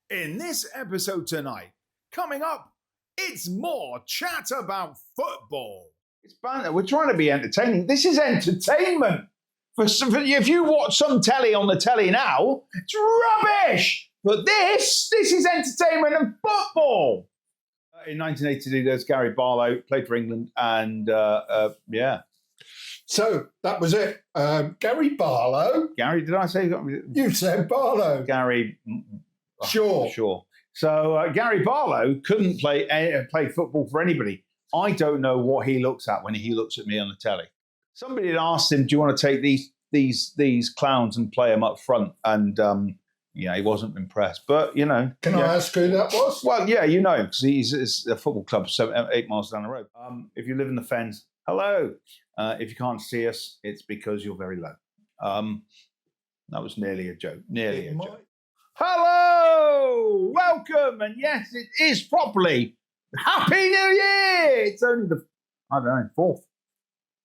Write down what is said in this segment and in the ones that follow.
In this episode tonight, coming up, it's more chat about football. It's banter. We're trying to be entertaining. This is entertainment. If you watch some telly on the telly now, it's rubbish. But this is entertainment and football. In 1982, there's Gary Barlow, played for England, and yeah. So that was it. Gary Barlow. Gary, did I say? You said Barlow. Gary. Sure. Sure. So Gary Barlow couldn't play football for anybody. I don't know what he looks at when he looks at me on the telly. Somebody had asked him, "Do you want to take these clowns and play them up front?" And yeah, he wasn't impressed. But you know, can I ask who that was? Well, yeah, you know, because it's a football club 8 miles down the road. If you live in the Fens, hello. If you can't see us, it's because you're very low. That was nearly a joke. Nearly a joke. Hello, welcome, and yes, it is properly Happy New Year. It's only the 4th.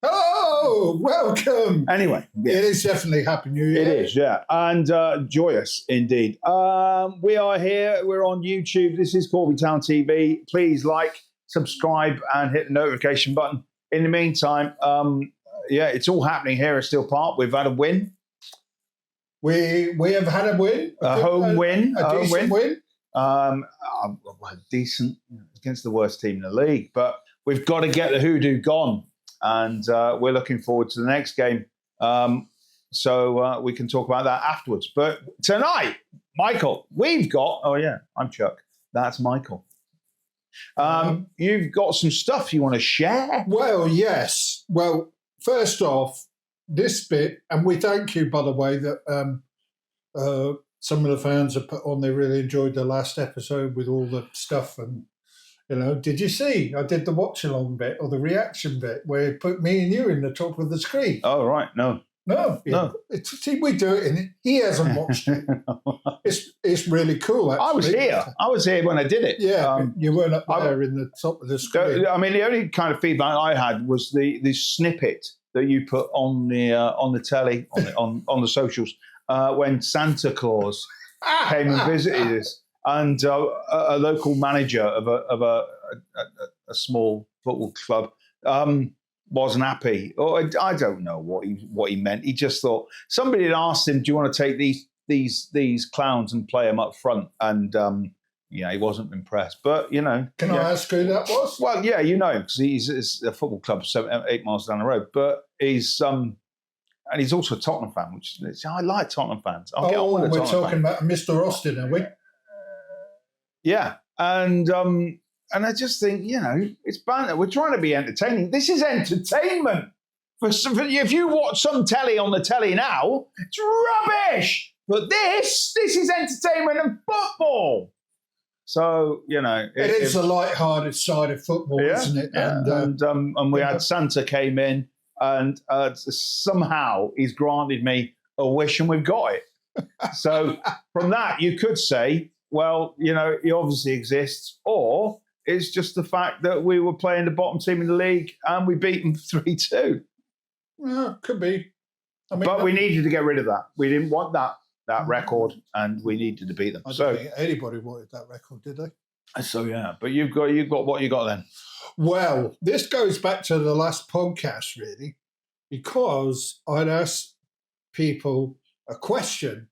Oh, welcome. Anyway, yes. It is definitely Happy New Year. It is, yeah, and joyous indeed. We are here. We're on YouTube. This is Corby Town TV. Please like, subscribe, and hit the notification button. In the meantime, yeah, it's all happening here at Steel Park. We've had a win. We have had a win. A home win. A decent win. Decent against the worst team in the league. But we've got to get the hoodoo gone. And we're looking forward to the next game. So we can talk about that afterwards. But tonight, Michael, we've got... Oh, yeah, I'm Chuck. That's Michael. You've got some stuff you want to share? Well, yes. Well, first off, this bit, and we thank you, by the way, that some of the fans have put on, they really enjoyed the last episode with all the stuff. And, you know, did you see? I did the watch-along bit or the reaction bit where he put me and you in the top of the screen. Oh, right. No. See, we do it, and he hasn't watched it. It's really cool, actually. I was here when I did it. Yeah, you weren't up there in the top of the screen. I mean, the only kind of feedback I had was the snippet that you put on the telly, on the socials, when Santa Claus came and visited us, and a local manager of a small football club wasn't happy. Or I don't know what he meant. He just thought somebody had asked him, "Do you want to take these clowns and play them up front?" And yeah, he wasn't impressed. But you know, can I ask who that was? Well, yeah, you know, because it's a football club 8 miles down the road. But he's and he's also a Tottenham fan, which I like Tottenham fans. I'll get on with we're talking about Mr. Austin, are we? Yeah, and I just think, you know, it's banter. We're trying to be entertaining. This is entertainment. If you watch some telly on the telly now, it's rubbish. But this is entertainment and football. So, you know. It is the light-hearted side of football, isn't it? Yeah. And we had Santa came in, and somehow he's granted me a wish, and we've got it. So from that, you could say, well, you know, he obviously exists, or it's just the fact that we were playing the bottom team in the league and we beat them 3-2. Well, could be. I mean, but we needed to get rid of that. We didn't want that record, and we needed to beat them. I don't think anybody wanted that record, did they? So yeah, but you've got what you got then. Well, this goes back to the last podcast, really, because I'd asked people a question,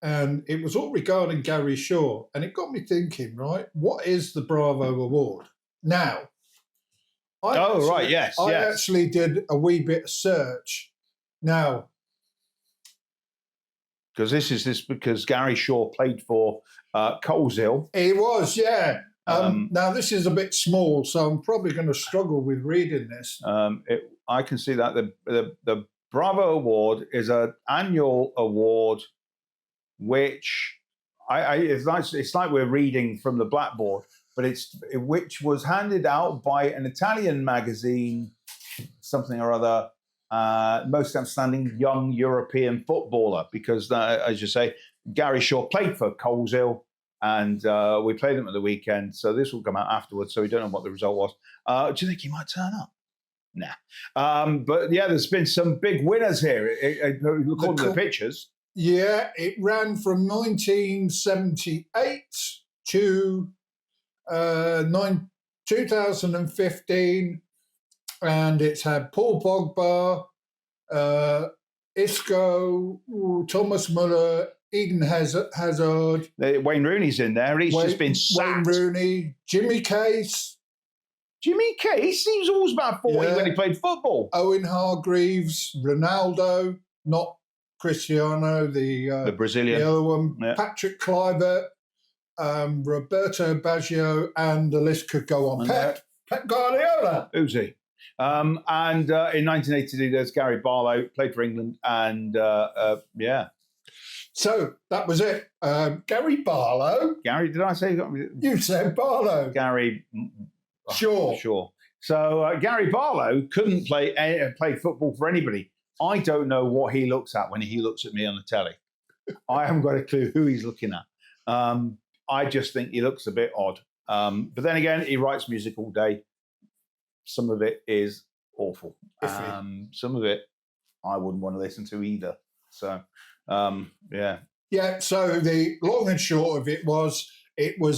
and it was all regarding Gary Shaw, and it got me thinking, right, what is the Bravo Award? Now, I actually did a wee bit of search. Now, because Gary Shaw played for Coleshill. He was, yeah. Now, this is a bit small, so I'm probably going to struggle with reading this. I can see that the Bravo Award is an annual award, which it's like we're reading from the blackboard, but which was handed out by an Italian magazine, something or other, most outstanding young European footballer, because as you say, Gary Shaw played for Coleshill, and we played them at the weekend, so this will come out afterwards, so we don't know what the result was. Do you think he might turn up? Nah. But yeah, there's been some big winners here. According to the pictures. Yeah, it ran from 1978 to 2015, and it's had Paul Pogba, Isco, Thomas Muller, Eden Hazard, Wayne Rooney's in there. He's just been sacked. Wayne Rooney, Jimmy Case. Jimmy Case, he was always about 40 when he played football. Owen Hargreaves, Ronaldo, not Cristiano, the Brazilian. the other one, Patrick Kluivert, Roberto Baggio, and the list could go on. Pep Guardiola. Who's he? And in 1982, there's Gary Barlow, played for England, and So that was it. Gary Barlow. Gary, did I say? You said Barlow. Gary. Sure. So Gary Barlow couldn't play football for anybody. I don't know what he looks at when he looks at me on the telly. I haven't got a clue who he's looking at. I just think he looks a bit odd. But then again, he writes music all day. Some of it is awful. Some of it I wouldn't want to listen to either. So, yeah. Yeah, so the long and short of it was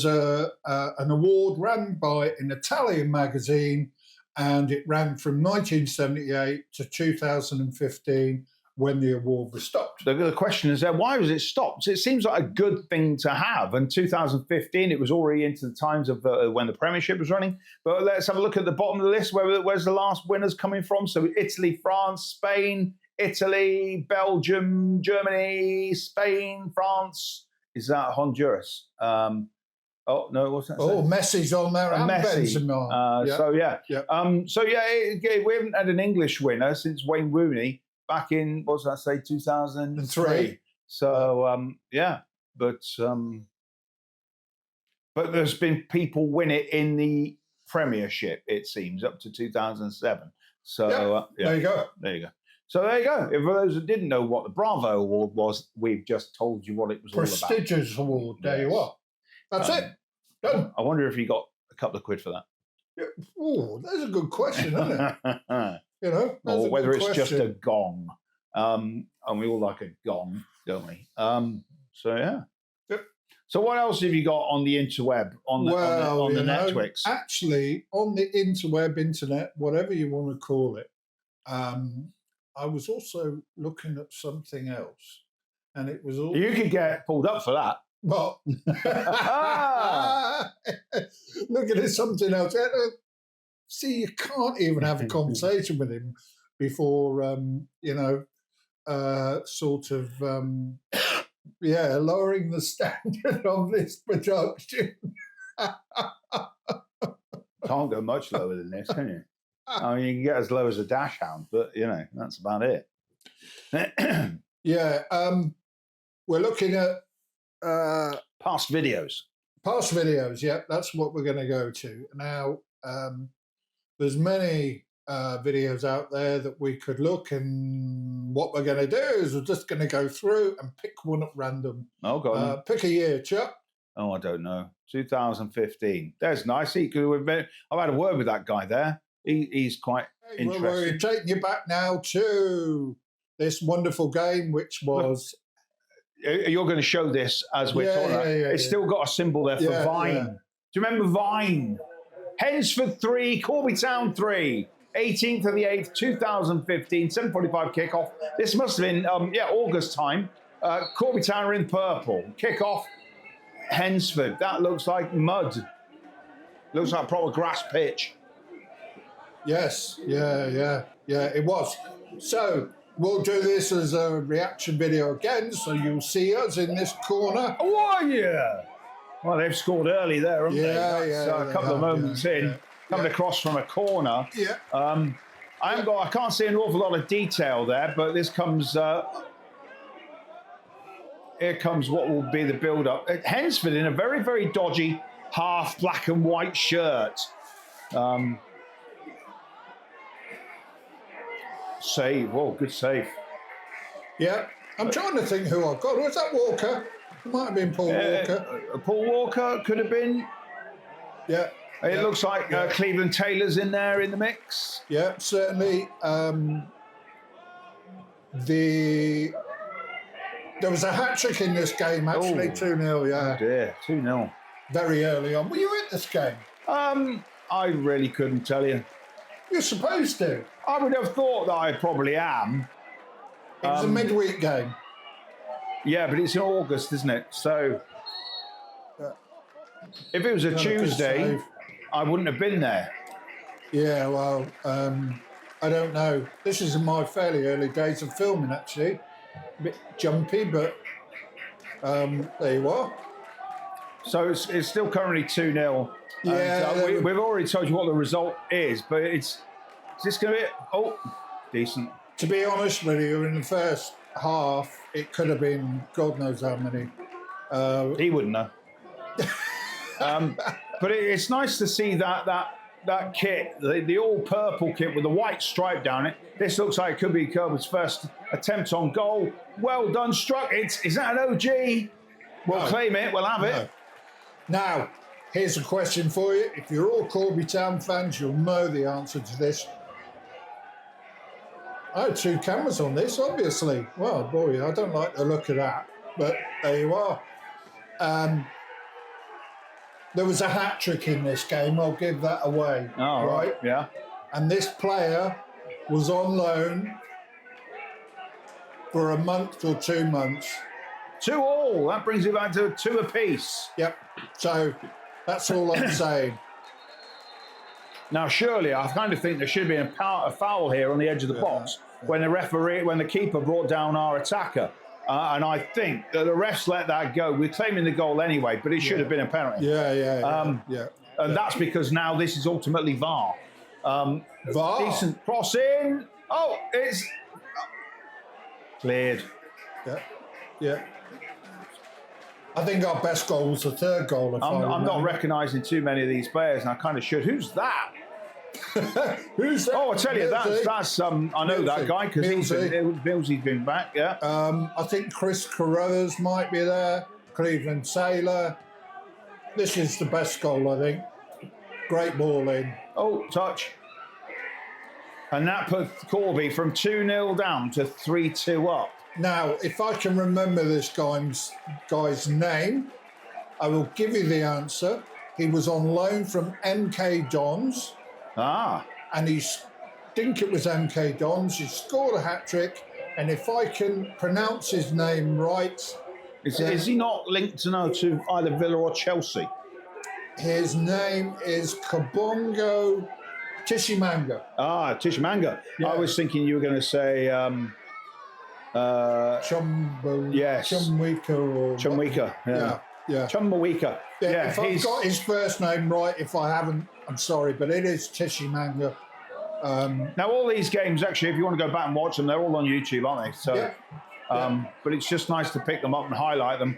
an award ran by an Italian magazine, and it ran from 1978 to 2015 when the award was stopped. The question is why was it stopped? It seems like a good thing to have. In 2015, it was already into the times of when the Premiership was running. But let's have a look at the bottom of the list. Where's the last winners coming from? So Italy, France, Spain, Italy, Belgium, Germany, Spain, France. Is that Honduras? Oh, no, what's that? Messi's on there and Benzema. We haven't had an English winner since Wayne Rooney back in, 2003. So, but there's been people win it in the Premiership, it seems, up to 2007. So, there you go. So there you go. For those who didn't know what the Bravo Award was, we've just told you what it was all about. Prestigious award. There you are. That's it. Done. I wonder if you got a couple of quid for that. Yeah. Oh, that's a good question, isn't it? Or whether it's just a gong. And we all like a gong, don't we? So yeah. Yep. So what else have you got on the interweb, on the Netflix? Actually, on the internet, whatever you want to call it, I was also looking at something else, and it was all. You could get pulled up for that. But looking at something else. See, you can't even have a conversation with him before, lowering the standard of this production. Can't go much lower than this, can you? I mean, you can get as low as a dash hound, but, that's about it. We're looking at past videos. Past videos, yeah, that's what we're going to go to. Now, there's many videos out there that we could look, and what we're going to do is we're just going to go through and pick one at random. Oh, go on. Pick a year, Chuck. Oh, I don't know. 2015. There's nice. I've had a word with that guy there. He's quite interesting. Well, we're taking you back now to this wonderful game, which was... You're going to show this as we're talking about. It's still got a symbol there for Vine. Yeah. Do you remember Vine? Hensford 3, Corby Town 3, 18th of the 8th, 2015, 7:45 kickoff. This must have been, August time. Corby Town are in purple. Kickoff, Hensford. That looks like mud. Looks like a proper grass pitch. Yes, yeah, it was. So we'll do this as a reaction video again, so you'll see us in this corner. Oh, yeah. Well, they've scored early there, haven't they? So a couple of moments in, coming across from a corner. Yeah. I can't see an awful lot of detail there, but this comes. Here comes what will be the build-up. Hensford in a very, very dodgy half black and white shirt. Save. Whoa, good save. Yeah. I'm trying to think who I've got. Was that Walker? It might have been Paul Walker. Paul Walker could have been. Yeah. It looks like Cleveland Taylor's in there in the mix. Yeah, certainly. The There was a hat-trick in this game, actually, 2-0, yeah. Oh dear, 2-0. Very early on. Were you at this game? I really couldn't tell you. You're supposed to. I would have thought that I probably am. It was a midweek game. Yeah, but it's in August, isn't it? So if it was a Tuesday, I wouldn't have been there. Yeah, well, I don't know. This is in my fairly early days of filming, actually. A bit jumpy, but there you are. So it's still currently 2-0. Yeah. We've already told you what the result is, but is this going to be... Oh, decent. To be honest with you, in the first half, it could have been God knows how many. He wouldn't know. But it's nice to see that kit, the all-purple kit with the white stripe down it. This looks like it could be Kirby's first attempt on goal. Well done, struck. Is that an OG? We'll claim it. We'll have it. Now, here's a question for you. If you're all Corby Town fans, you'll know the answer to this. I had 2 cameras on this, obviously. Well, boy, I don't like the look of that, but there you are. There was a hat-trick in this game, I'll give that away. Oh, right, yeah. And this player was on loan for a month or 2 months. 2-2. That brings it back to 2 apiece. Yep. So that's all I'm saying. Now, surely, I kind of think there should be a foul here on the edge of the box when the keeper brought down our attacker. And I think that the refs let that go. We're claiming the goal anyway, but it should have been a penalty. Yeah. And that's because now this is ultimately VAR. VAR? Decent crossing. Oh, it's cleared. Yeah. I think our best goal was the third goal. I'm not recognising too many of these players, and I kind of should. Who's that? Who's that? Oh, I tell you, that's I know Millsy. that guy because Millsy's been back. Yeah. I think Chris Carruthers might be there. Cleveland Sailor. This is the best goal, I think. Great ball in. Oh, touch. And that put Corby from 2-0 down to 3-2 up. Now, if I can remember this guy's name, I will give you the answer. He was on loan from MK Dons. And I think it was MK Dons. He scored a hat-trick. And if I can pronounce his name right... Is he not linked to either Villa or Chelsea? His name is Kabongo Tishimanga. Tishimanga. Yeah. I was thinking you were going to say... Chumwika. Yeah. Chumwika. Yeah. If I've got his first name right, if I haven't, I'm sorry, but it is Tishimanga. Now, all these games, actually, if you want to go back and watch them, they're all on YouTube, aren't they? So, but it's just nice to pick them up and highlight them.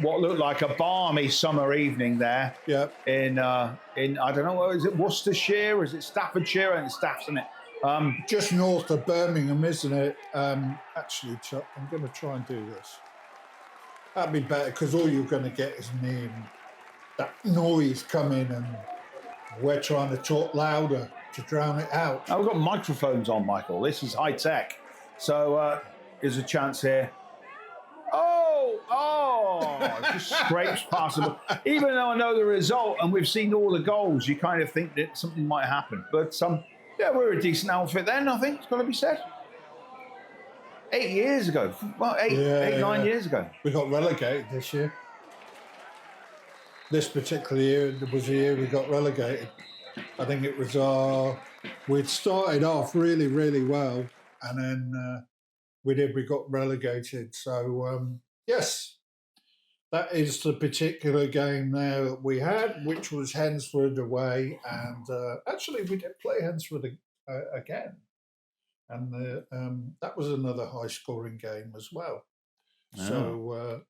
What looked like a balmy summer evening there. Yeah. In I don't know, is it Worcestershire? Is it Staffordshire? I think it's Staffs, isn't it? Just north of Birmingham, isn't it? Actually, Chuck, I'm going to try and do this. That'd be better because all you're going to get is me and that noise coming, and we're trying to talk louder to drown it out. Now, we've got microphones on, Michael. This is high tech. So there's a chance here. It just scrapes past them. Even though I know the result and we've seen all the goals, you kind of think that something might happen. But we're a decent outfit then, I think it's got to be said. 8 years ago. Well, 9 years ago. We got relegated this year. This particular year was the year we got relegated. I think it was we'd started off really, really well, and then we got relegated. So, yes, that is the particular game there that we had, which was Hensford away. And actually, we did play Hensford again. And that was another high-scoring game as well. Oh. So,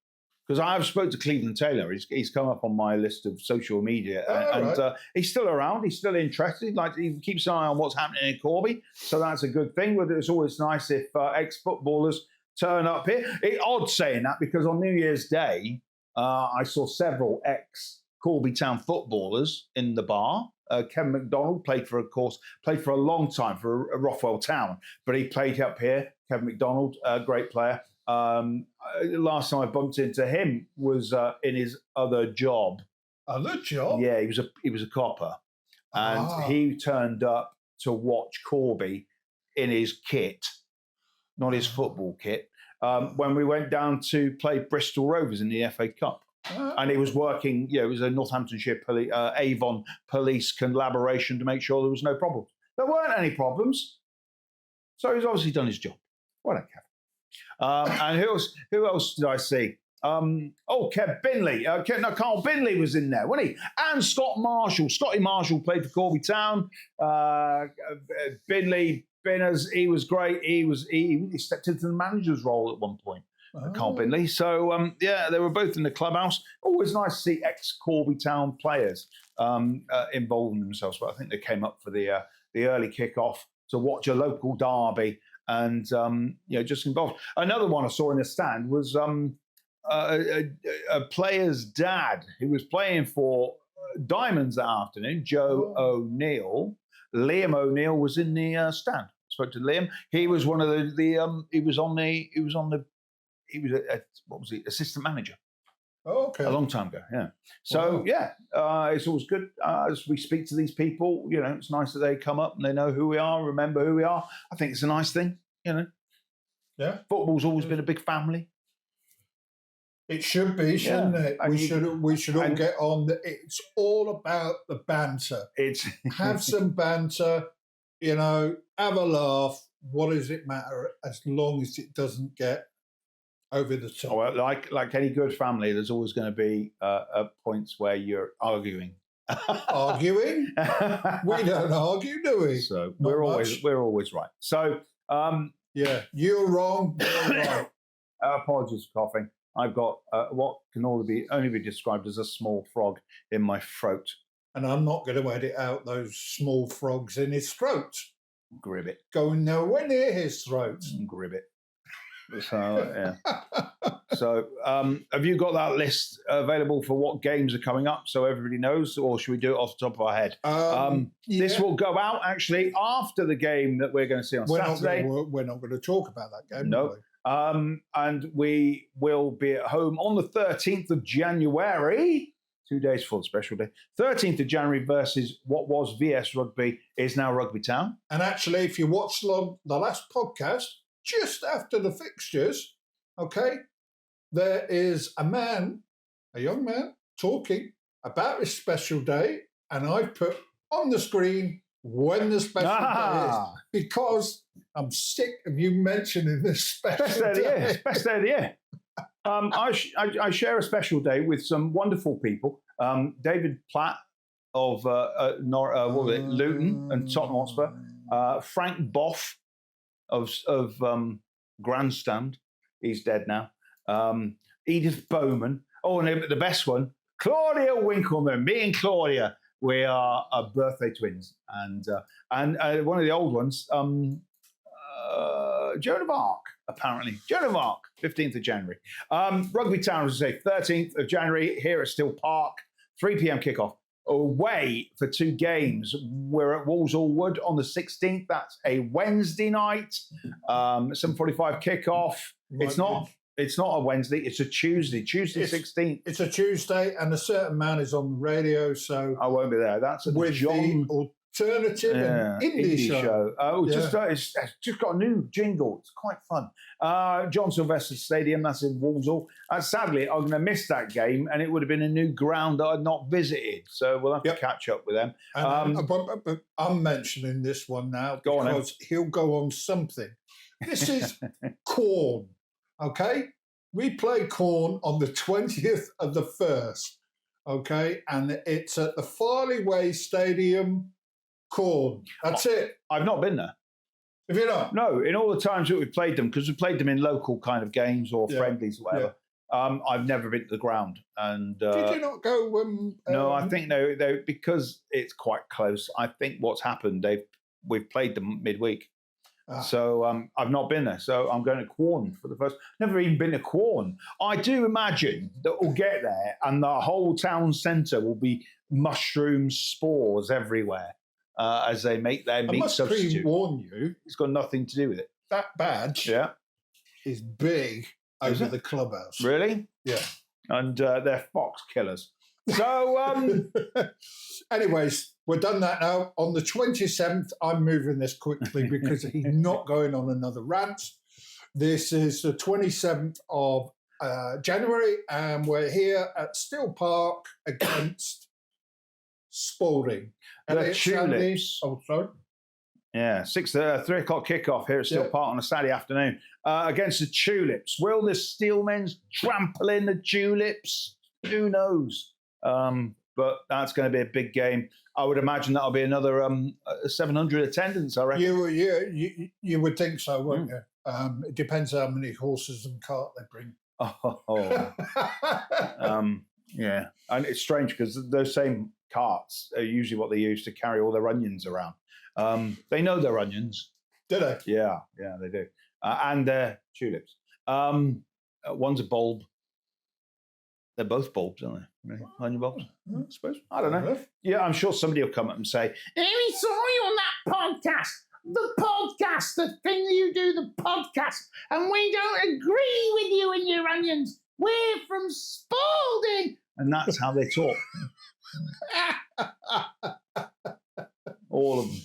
because I have spoke to Cleveland Taylor, he's come up on my list of social media, and he's still around. He's still interested. Like, he keeps an eye on what's happening in Corby, so that's a good thing. But it's always nice if ex-footballers turn up here. Odd saying that because on New Year's Day, I saw several ex-Corby Town footballers in the bar. Kevin McDonald played for a long time for Rothwell Town, but he played up here. Kevin McDonald, a great player. Last time I bumped into him was in his other job. Other job? Yeah, he was a copper, and he turned up to watch Corby in his kit, not his football kit, when we went down to play Bristol Rovers in the FA Cup. And he was working, it was a Northamptonshire Avon police collaboration to make sure there was no problems. There weren't any problems. So he's obviously done his job. What a cat. And who else did I see? Kev Binley. Carl Binley was in there, wasn't he? And Scott Marshall. Scotty Marshall played for Corby Town. Binley, Binners, he was great. He stepped into the manager's role at one point. Carl Binley. So, they were both in the clubhouse. Always nice to see ex-Corby Town players involving themselves. But I think they came up for the early kickoff to watch a local derby and, just involved. Another one I saw in the stand was a player's dad who was playing for Diamonds that afternoon, Joe O'Neill. Liam O'Neill was in the stand. Spoke to Liam. He was one of assistant manager. Oh, okay. A long time ago, yeah. So, it's always good as we speak to these people. It's nice that they come up and they know who we are, remember who we are. I think it's a nice thing, Yeah. Football's always been a big family. It should be, shouldn't it? We should all get on. It's all about the banter. Have some banter, have a laugh. What does it matter as long as it doesn't get over the top? Well, like any good family, there's always going to be points where you're arguing. Arguing? We don't argue, do we? So we're always right. So you're wrong. You're right. Apologies for coughing. I've got what can only be described as a small frog in my throat. And I'm not going to edit out those small frogs in his throat. Gribbit. Going nowhere near his throat. Gribbit. So, So, have you got that list available for what games are coming up so everybody knows, or should we do it off the top of our head? This will go out actually after the game that we're going to see on Saturday. We're not going to talk about that game. No. And we will be at home on the 13th of January, 2 days for the special day. 13th of January versus what was VS Rugby is now Rugby Town. And actually, if you watched the last podcast, just after the fixtures, there is a young man, talking about his special day, and I put on the screen when the special day is, because I'm sick of you mentioning this special day. Best day of the year. I share a special day with some wonderful people. David Platt of Luton and Tottenham Hotspur. Frank Boff of Grandstand. He's dead now. Edith Bowman. Oh, and the best one, Claudia Winkleman. Me and Claudia, we are birthday twins, and one of the old ones, Joan of Arc, apparently. Joan of Arc, 15th of January. Rugby Town, as I say, 13th of January here at Still Park, 3 p.m. kickoff. Away for 2 games. We're at Walsall Wood on the 16th. That's a Wednesday night, 7:45 kickoff. It's not a Wednesday. It's a Tuesday. Tuesday 16th. It's a Tuesday, and a certain man is on the radio, so I won't be there. That's with John. The alternative and indie show. It's just got a new jingle. It's quite fun. John Sylvester Stadium. That's in Walsall. Sadly, I'm going to miss that game, and it would have been a new ground that I'd not visited. So we'll have to catch up with them. But I'm mentioning this one now because he'll go on something. This is Corn. Okay, we play Corn on the 20th of the 1st. Okay, and it's at the Farley Way Stadium. Corn. That's it. I've not been there. Have you not? No, in all the times that we've played them, because we've played them in local kind of games or friendlies or whatever. I've never been to the ground. And did you not go? No, I think they because it's quite close. I think what's happened, we've played them midweek. So I've not been there. So I'm going to Quorn for the first. Never even been to Quorn. I do imagine that we'll get there and the whole town centre will be mushroom spores everywhere as they make their meat substitute. I must pre-warn you. It's got nothing to do with it. That badge. Yeah. is big over the clubhouse. Really? Yeah. And they're fox killers. So, anyways, we're done that now. On the 27th, I'm moving this quickly because he's not going on another rant. This is the 27th of January, and we're here at Still Park against Spalding. the Tulips. Oh, sorry. Yeah, 3 o'clock kickoff here at Still Park on a Saturday afternoon against the Tulips. Will the Steelmen trample in the Tulips? Who knows? But that's going to be a big game. I would imagine that'll be another 700 attendance, I reckon. You would think so, wouldn't you? It depends how many horses and cart they bring. Yeah. And it's strange because those same carts are usually what they use to carry all their onions around. They know their onions. Do they? Yeah, they do. And their tulips. One's a bulb. They're both bulbs, aren't they? Really? Onion bulbs, I suppose. I don't know. Yeah, I'm sure somebody will come up and say, "Hey, we saw you on that podcast. The thing you do, the podcast, and we don't agree with you and your onions. We're from Spalding." And that's how they talk. All of them.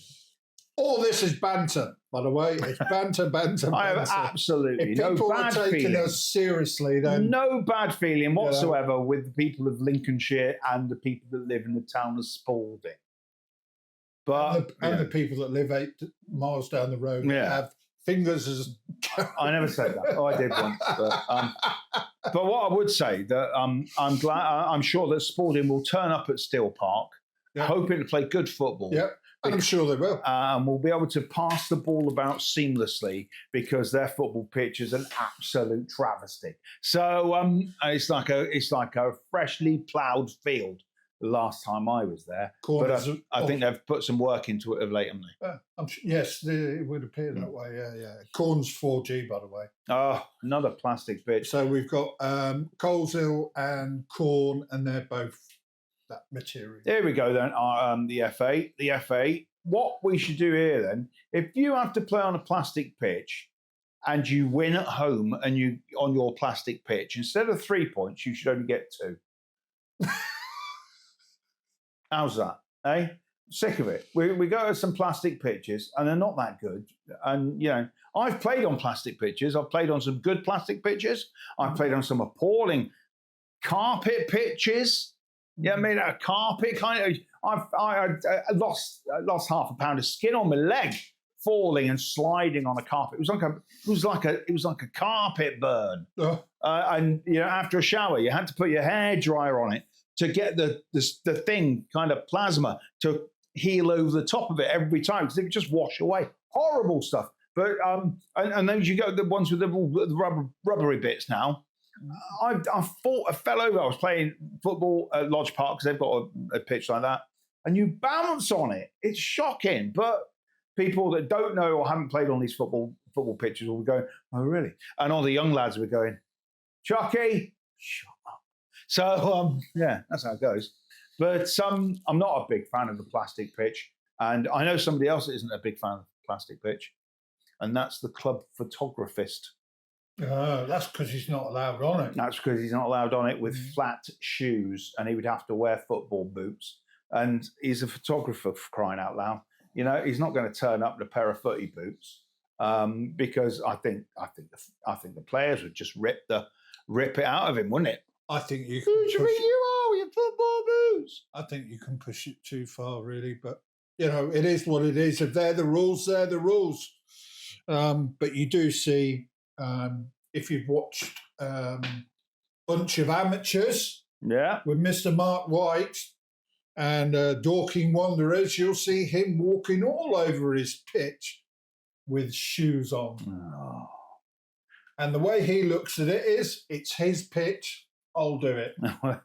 All this is banter, by the way. It's banter. I have absolutely if no people bad are taking feeling. us seriously, then No bad feeling whatsoever with the people of Lincolnshire and the people that live in the town of Spalding. But the people that live 8 miles down the road have fingers as. I never said that. Oh, I did once. But what I would say that I'm sure that Spalding will turn up at Still Park, hoping to play good football. Yep. I'm sure they will. And we'll be able to pass the ball about seamlessly because their football pitch is an absolute travesty. So it's like a freshly ploughed field. The last time I was there, but I think they've put some work into it of late, haven't they? Yes, it would appear that way. Yeah. Corn's 4G, by the way. Oh, another plastic pitch. So we've got Coleshill and Corn, and they're both that material. There we go then. The FA. What we should do here then, if you have to play on a plastic pitch and you win at home and you on your plastic pitch, instead of 3 points, you should only get 2. How's that? Eh? Sick of it. We go to some plastic pitches and they're not that good. And I've played on plastic pitches. I've played on some good plastic pitches. I've played on some appalling carpet pitches. Yeah, I mean a carpet kind of. I lost half a pound of skin on my leg falling and sliding on a carpet. It was like a carpet burn. And after a shower, you had to put your hairdryer on it to get the thing kind of plasma to heal over the top of it every time because it would just wash away. Horrible stuff. But and then you go the ones with the rubbery bits now. I fell over. I was playing football at Lodge Park because they've got a pitch like that, and you bounce on it. It's shocking. But people that don't know or haven't played on these football pitches will be going, "Oh, really?" And all the young lads were going, "Chucky, shut up." So that's how it goes. But I'm not a big fan of the plastic pitch, and I know somebody else that isn't a big fan of the plastic pitch, and that's the club photographist. That's because he's not allowed on it. That's because he's not allowed on it with flat shoes, and he would have to wear football boots. And he's a photographer, for crying out loud. He's not going to turn up in a pair of footy boots because I think the players would just rip it out of him, wouldn't it? I think you. Who do you think you are with your football boots? I think you can push it too far, really. But it is what it is. If they're the rules, they're the rules. But you do see. If you've watched Bunch of Amateurs with Mr. Mark White and Dorking Wanderers, you'll see him walking all over his pitch with shoes on. Oh. And the way he looks at it is, it's his pitch, I'll do it.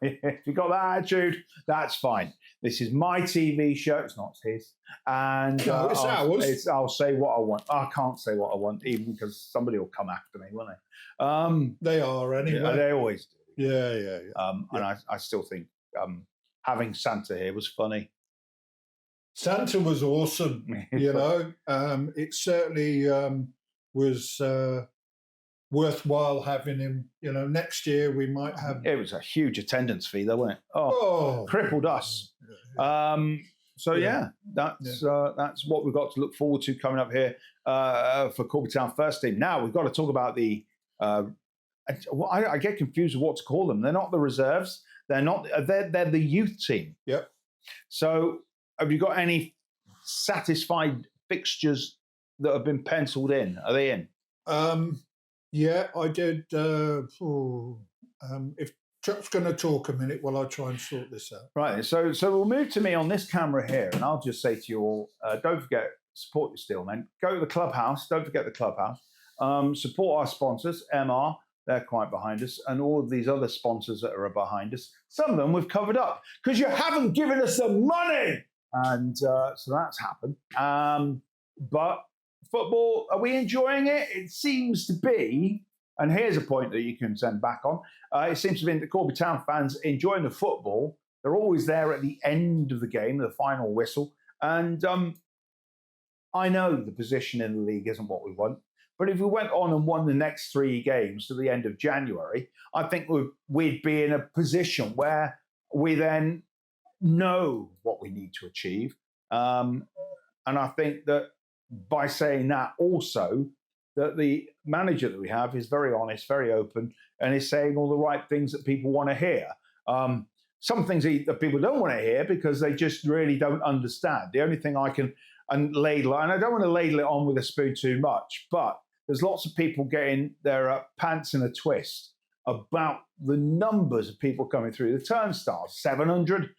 If you've got that attitude, that's fine. This is my TV show. It's not his. And no, it's ours. I'll say what I want. I can't say what I want, even because somebody will come after me, won't they? They are, anyway. Yeah, they always do. Yeah. And I still think having Santa here was funny. Santa was awesome, It certainly was worthwhile having him. Next year we might have. It was a huge attendance fee, though, wasn't it? Oh, Crippled us. That's what we've got to look forward to coming up here for Corby Town first team. Now we've got to talk about the. I get confused with what to call them. They're not the reserves. They're not. They're the youth team. Yep. So, have you got any satisfied fixtures that have been penciled in? Are they in? Yeah, I did. If Chuck's going to talk a minute while I try and sort this out. Right. So we'll move to me on this camera here, and I'll just say to you all, don't forget, support your Steelmen. Go to the clubhouse. Don't forget the clubhouse. Support our sponsors, MR. They're quite behind us, and all of these other sponsors that are behind us. Some of them we've covered up because you haven't given us the money, and so that's happened. But football, are we enjoying it? It seems to be, and here's a point that you can send back on. It seems to be the Corby Town fans enjoying the football. They're always there at the end of the game, the final whistle, and I know the position in the league isn't what we want. But if we went on and won the next 3 games to the end of January, I think we'd be in a position where we then know what we need to achieve. And I think that by saying that also, that the manager that we have is very honest, very open, and is saying all the right things that people want to hear. Some things that people don't want to hear because they just really don't understand. The only thing I can ladle, and I don't want to ladle it on with a spoon too much, but there's lots of people getting their pants in a twist about the numbers of people coming through the turnstiles, 700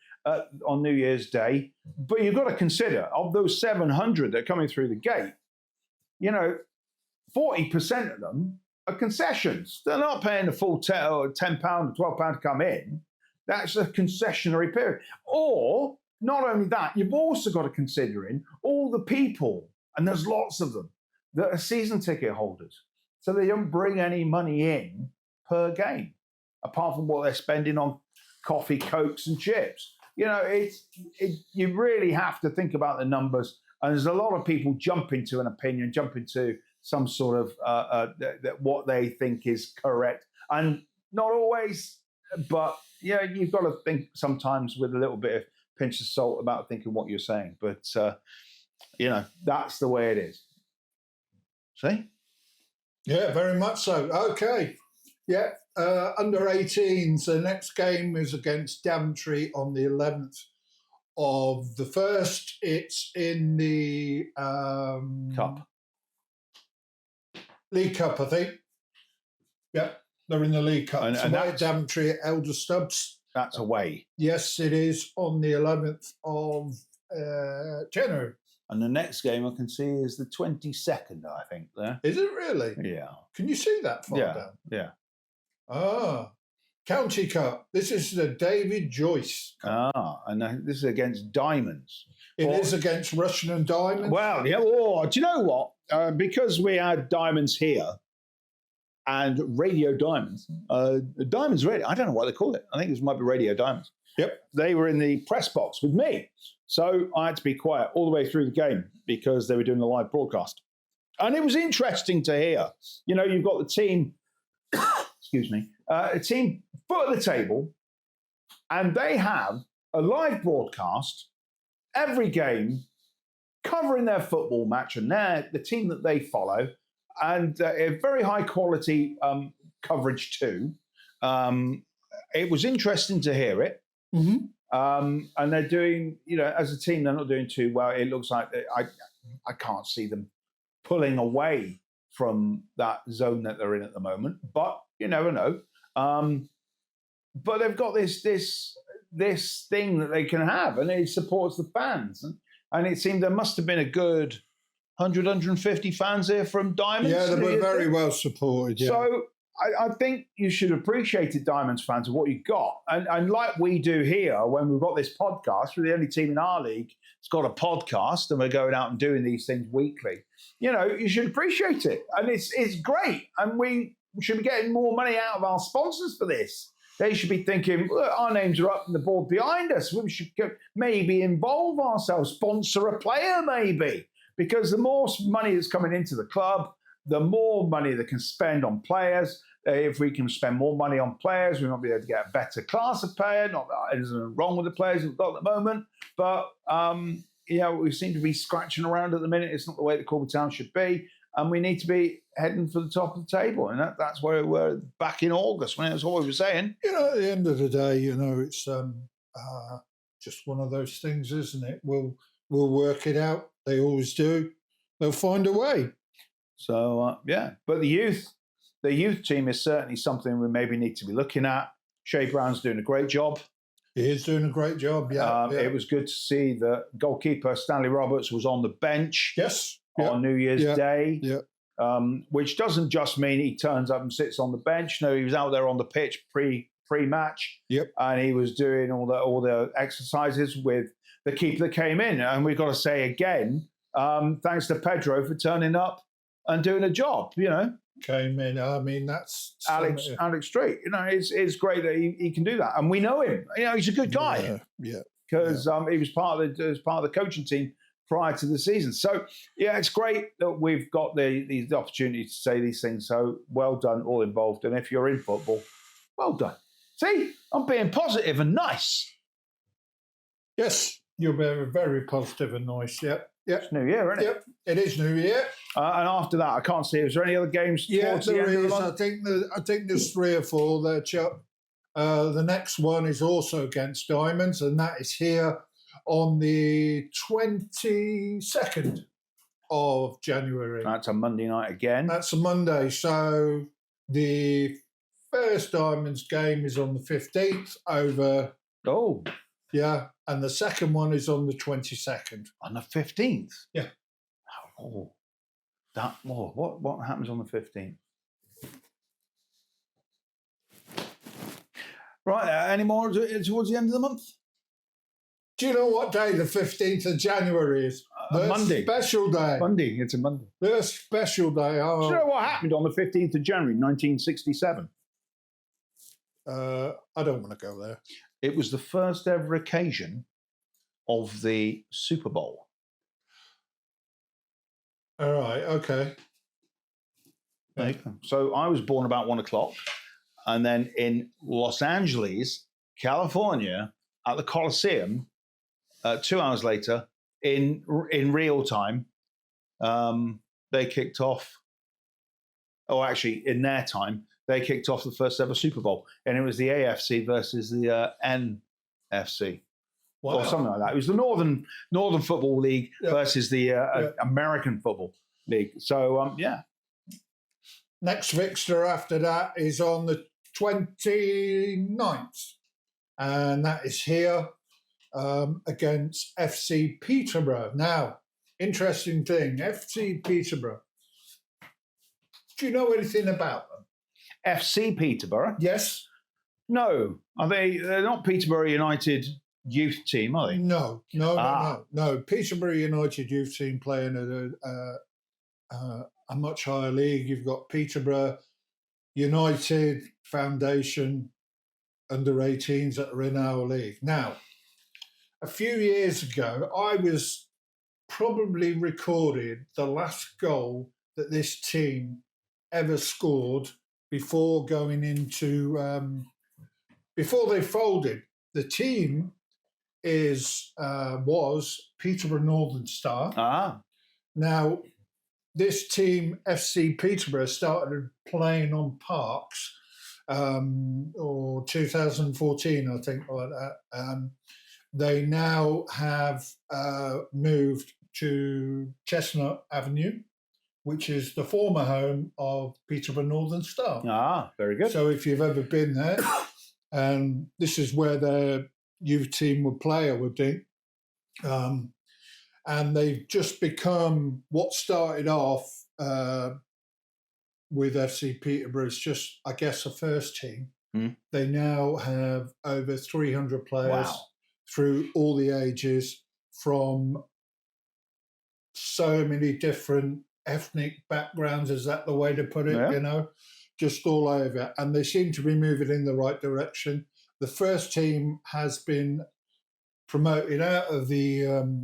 on New Year's Day. But you've got to consider, of those 700 that are coming through the gate, 40% of them are concessions. They're not paying the full £10 or £12 to come in. That's a concessionary period. Or, not only that, you've also got to consider in all the people, and there's lots of them, that are season ticket holders. So they don't bring any money in per game, apart from what they're spending on coffee, Cokes and chips. You really have to think about the numbers. And there's a lot of people jump into an opinion, jump into some sort of what they think is correct. And not always, but you've got to think sometimes with a little bit of pinch of salt about thinking what you're saying. But, that's the way it is. See? Yeah, very much so. Okay. Yeah. Under 18s, the next game is against Daventry on the 11th of the 1st. It's in the Cup. League Cup, I think. Yeah, they're in the League Cup. And that's Daventry at Elder Stubbs. That's away. Yes, it is on the 11th of January. And the next game I can see is the 22nd, I think, there. Is it really? Yeah. Can you see that far down? Yeah. Ah. County Cup. This is the David Joyce Cup. And this is against Diamonds. It is against Russian and Diamonds? Well, yeah. Oh, do you know what? Because we had Diamonds here and Radio Diamonds, Diamonds Radio, I don't know what they call it. I think this might be Radio Diamonds. Yep. They were in the press box with me. So I had to be quiet all the way through the game because they were doing the live broadcast. And it was interesting to hear. You've got the team, excuse me, a team foot at the table, and they have a live broadcast every game covering their football match and the team that they follow, and a very high quality coverage too. It was interesting to hear it. Mm-hmm. And they're doing, as a team, they're not doing too well. It looks like I can't see them pulling away from that zone that they're in at the moment. But you never know. But they've got this thing that they can have, and it supports the fans. And it seemed there must have been a good 100, 150 fans here from Diamonds. Yeah, they were very well supported. Yeah. So I think you should appreciate it, Diamonds fans, of what you got. And like we do here, when we've got this podcast, we're the only team in our league that's got a podcast, and we're going out and doing these things weekly. You should appreciate it. And it's great. And we should be getting more money out of our sponsors for this. They should be thinking, look, our names are up on the board behind us. We should maybe involve ourselves, sponsor a player maybe. Because the more money that's coming into the club, the more money they can spend on players, if we can spend more money on players, we might be able to get a better class of player. Not that there's anything wrong with the players we've got at the moment, but we seem to be scratching around at the minute. It's not the way that Corby Town should be, and we need to be heading for the top of the table. And that's where we were back in August when that's what we were saying. At the end of the day, it's just one of those things, isn't it? We'll work it out. They always do. They'll find a way. So but the youth team is certainly something we maybe need to be looking at. Shay Brown's doing a great job. He is doing a great job. Yeah, It was good to see that goalkeeper Stanley Roberts was on the bench. Yes. On New Year's Day. Yeah. Which doesn't just mean he turns up and sits on the bench. No, he was out there on the pitch pre-match. Yep. And he was doing all the exercises with the keeper that came in. And we've got to say again, thanks to Pedro for turning up and doing a job. Came in. I mean, that's Alex Street. It's great that he can do that, and we know him. He's a good guy. Yeah. Because he was part of the coaching team prior to the season. So it's great that we've got the opportunity to say these things. So well done, all involved. And if you're in football, well done. See, I'm being positive and nice. Yes, you're very, very positive and nice. Yep. It's New Year, isn't it? Yep, it is New Year. And after that, I can't see. Is there any other games? Yeah, towards the there end of the is. month? I think there's 3 or 4 there, Chuck. The next one is also against Diamonds, and that is here on the 22nd of January. That's a Monday night again. That's a Monday. So the first Diamonds game is on the 15th over. Oh. Yeah, and the second one is on the 22nd. On the 15th? Yeah. Oh. What happens on the 15th? Right, any more towards the end of the month? Do you know what day the 15th of January is? Monday. Special day. Monday, it's a Monday. The special day. Oh. Do you know what happened on the 15th of January, 1967? I don't want to go there. It was the first ever occasion of the Super Bowl. All right, okay. Yeah. So I was born about 1 o'clock, and then in Los Angeles, California, at the Coliseum, 2 hours later, in real time, they kicked off. Oh, actually, in their time, they kicked off the first ever Super Bowl, and it was the AFC versus the NFC, or something like that. It was the Northern Football League versus the American Football League. So, Next fixture after that is on the 29th, and that is here against FC Peterborough. Now, interesting thing, FC Peterborough. Do you know anything about them? FC Peterborough? Yes. No. They're not Peterborough United youth team, are they? No. Peterborough United youth team playing at a much higher league. You've got Peterborough United Foundation under-18s that are in our league. Now, a few years ago, I was probably recorded the last goal that this team ever scored before going into before they folded. The team was Peterborough Northern Star. Now, this team, FC Peterborough, started playing on Parks, or 2014, I think, like that. They now have moved to Chestnut Avenue, which is the former home of Peterborough Northern Star. Very good. So if you've ever been there, this is where their youth team would play, I would think. And they've just become what started off with FC Peterborough as just, I guess, a first team. They now have over 300 players through all the ages from so many different ethnic backgrounds. Is that the way to put it? Yeah. Just all over. And they seem to be moving in the right direction. The first team has been promoted out of the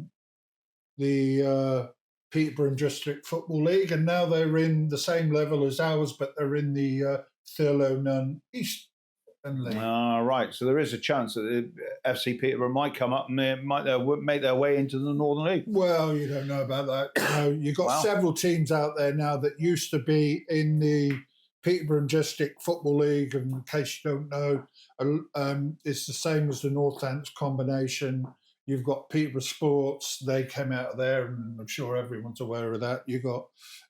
Peterborough District Football League, and now they're in the same level as ours, but they're in the Thurlow East League. Right. So there is a chance that FC Peterborough might come up and they might make their way into the Northern League. Well, you don't know about that. You've got several teams out there now that used to be in the Peterborough District Football League, and in case you don't know, it's the same as the Northampton combination. You've got Peterborough Sports, they came out of there, and I'm sure everyone's aware of that. You've got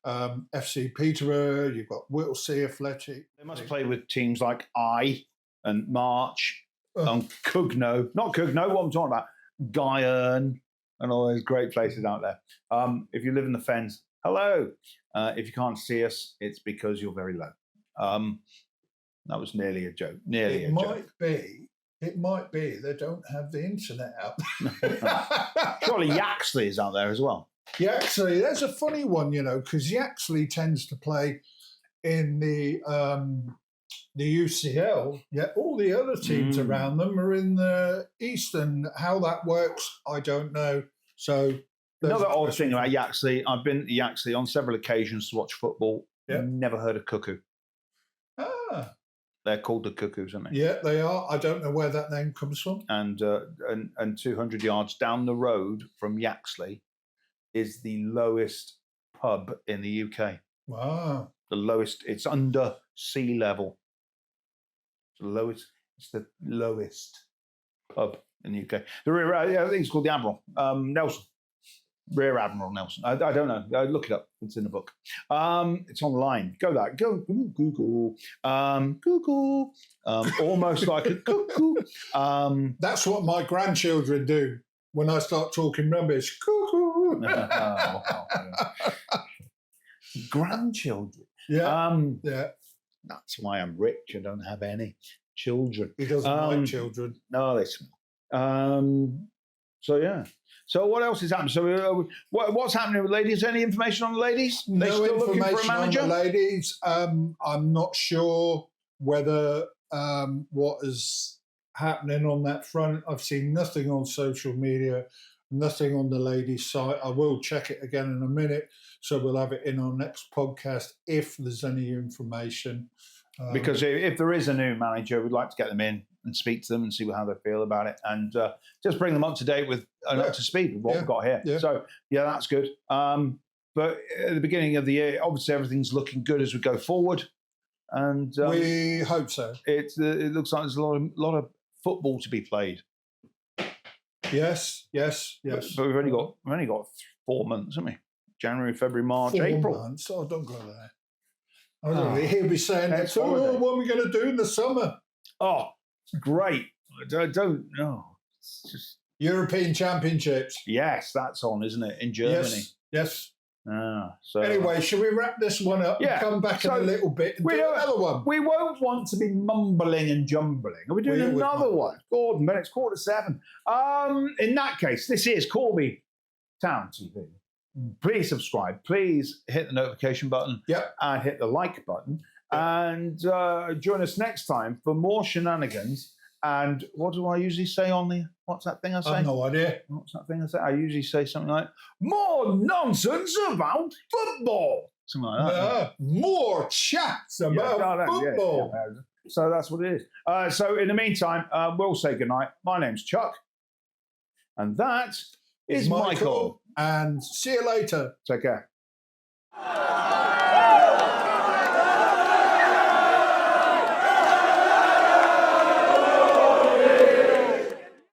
FC Peterborough, you've got Whittlesea Athletic. They must play with teams like and March and Cugno. Not Cugno, what I'm talking about. Guyern and all those great places out there. If you live in the Fens, hello. If you can't see us, it's because you're very low. That was nearly a joke. It might be they don't have the internet out. Surely Yaxley is out there as well. Yaxley, there's a funny one, because Yaxley tends to play in the UCL. Yet all the other teams around them are in the East, and how that works, I don't know. So another odd thing about Yaxley, I've been to Yaxley on several occasions to watch football. Yep. Never heard of Cuckoo. They're called the Cuckoos, aren't they? Yeah, they are. I don't know where that name comes from. And 200 yards down the road from Yaxley is the lowest pub in the UK. Wow. The lowest. It's under sea level. It's the lowest pub in the UK. I think it's called the Admiral. Nelson. Rear Admiral Nelson. I don't know. Look it up. It's in the book. It's online. Go Google. Google. Almost like a cuckoo. That's what my grandchildren do when I start talking rubbish. Cuckoo. Grandchildren. Yeah. Yeah. That's why I'm rich. I don't have any children. He doesn't like children. No, they smell. So yeah. So what else is happening? So what's happening with ladies? Any information on the ladies? No still information looking for a manager? On the ladies. I'm not sure whether what is happening on that front. I've seen nothing on social media, nothing on the ladies' site. I will check it again in a minute, so we'll have it in our next podcast if there's any information. Because if there is a new manager, we'd like to get them in and speak to them and see how they feel about it, and just bring them up to date with up to speed with what we've got here. Yeah. So yeah, that's good. But at the beginning of the year, obviously everything's looking good as we go forward, and we hope so. It looks like there's a lot of football to be played. Yes. But we've only got 4 months, haven't we? January, February, March, 4 April. Months. Oh, don't go there. He'll be saying, "Oh, what are we going to do in the summer?" Oh, great! I don't know. It's just European Championships. Yes, that's on, isn't it? In Germany. Yes. So anyway, shall we wrap this one up and come back in a little bit and do another one? We won't want to be mumbling and jumbling. Are we doing another one? Gordon, but it's 7:15. In that case, this is Corby Town TV. Please subscribe. Please hit the notification button. Yep. And hit the like button. Yep. And join us next time for more shenanigans. And what do I usually say on the... What's that thing I say? I have no idea. What's that thing I say? I usually say something like, more nonsense about football. Something like that. More chats about football. Yeah. So that's what it is. So in the meantime, we'll say goodnight. My name's Chuck. And that is Michael. And see you later. Take care.